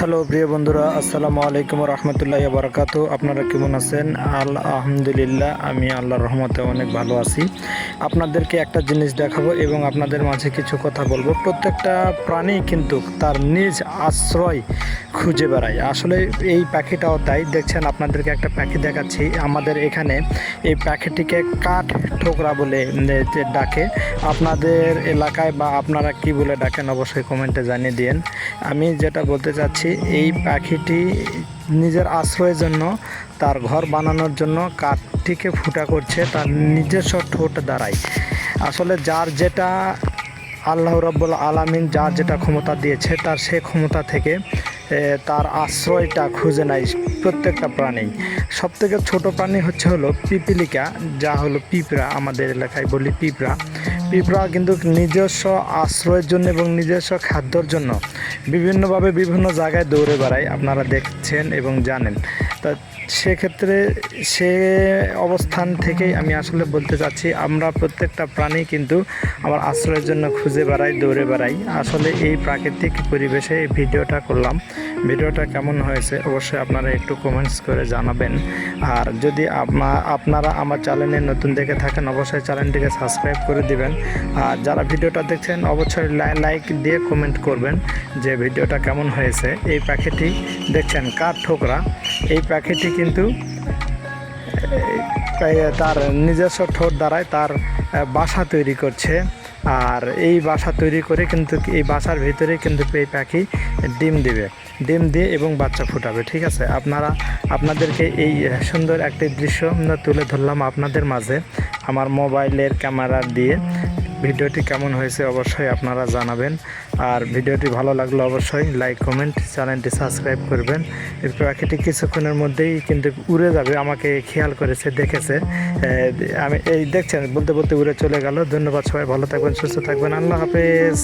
Hello প্রিয় বন্ধুরা, আসসালামু আলাইকুম রহমতুল্লাহ বারাকাতু। আপনারা কেমন আছেন? আলহামদুলিল্লাহ, আমি আল্লাহর রহমতে অনেক ভালো আছি। আপনাদেরকে একটা জিনিস দেখাবো এবং আপনাদের মাঝে কিছু কথা বলবো। প্রত্যেকটা প্রাণী কিন্তু তার নিজ আশ্রয় খুঁজে বেড়ায়। আসলে এই পাখিটাও তাই। দেখছেন, আপনাদেরকে একটা পাখি দেখাচ্ছি। আমাদের এখানে এই পাখিটিকে কাঠ ঠোকরা বলে ডাকে। আপনাদের এলাকায় বা আপনারা কি বলে ডাকেন অবশ্যই কমেন্টে জানিয়ে দিন। আমি যেটা বলতে চাচ্ছি, এই পাখিটি নিজের আশ্রয়ের জন্য, তার ঘর বানানোর জন্য কাঠটিকে ফুটা করছে তার নিজস্ব ঠোঁট দ্বারাই। আসলে যার যেটা আল্লাহ রাব্বুল আলামিন যার যেটা ক্ষমতা দিয়েছে, তার সে ক্ষমতা থেকে তার আশ্রয়টা খুঁজে নেয় প্রত্যেকটা প্রাণী। সবথেকে ছোট প্রাণী হলো পিপিলিকা, যা হলো পিঁপড়া। আমাদের এলাকায় বলি পিঁপড়া। পিঁপড়া কিন্তু নিজস্ব আশ্রয়ের জন্য এবং নিজস্ব খাদ্যর জন্য বিভিন্নভাবে বিভিন্ন জায়গায় দৌড়ে বেড়ায়, আপনারা দেখছেন এবং জানেন। তা সেক্ষেত্রে সে অবস্থান থেকেই আমি আসলে বলতে চাচ্ছি, আমরা প্রত্যেকটা প্রাণী কিন্তু আমার আশ্রয়ের জন্য খুঁজে বেড়াই, দৌড়ে বেড়াই। আসলে এই প্রাকৃতিক পরিবেশে এই ভিডিওটা করলাম। ভিডিওটা কেমন হয়েছে অবশ্যই আপনারা একটু কমেন্টস করে জানাবেন। আর যদি আপনারা আমার চ্যানেলে নতুন দেখে থাকেন, অবশ্যই চ্যানেলটিকে সাবস্ক্রাইব করে দিবেন। আর যারা ভিডিওটা দেখছেন অবশ্যই লাইক দিয়ে কমেন্ট করবেন যে ভিডিওটা কেমন হয়েছে। এই পাখিটি দেখছেন কাঠ ঠোকরা, এই পাখিটি কিন্তু তার নিজস্ব ঠোঁট দ্বারাই তার বাসা তৈরি করছে। আর এই বাসা তৈরি করে কিন্তু এই বাসার ভিতরে কিন্তু এই পাখি ডিম দিবে, ডিম দিয়ে এবং বাচ্চা ফুটাবে। ঠিক আছে, আপনাদেরকে এই সুন্দর একটি দৃশ্য তুলে ধরলাম আপনাদের মাঝে আমার মোবাইলের ক্যামেরা দিয়ে। ভিডিওটি কেমন হয়েছে অবশ্যই আপনারা জানাবেন। আর ভিডিওটি ভালো লাগলে অবশ্যই লাইক, কমেন্ট, চ্যানেলটি সাবস্ক্রাইব করবেন। এই পাখিটি কিছুক্ষণের মধ্যেই কিন্তু উড়ে যাবে, আমাকে খেয়াল করেছে, দেখেছে। আমি এই দেখছেন বলতে বলতে উড়ে চলে গেল। ধন্যবাদ, সবাই ভালো থাকবেন, সুস্থ থাকবেন, আল্লাহ হাফেজ।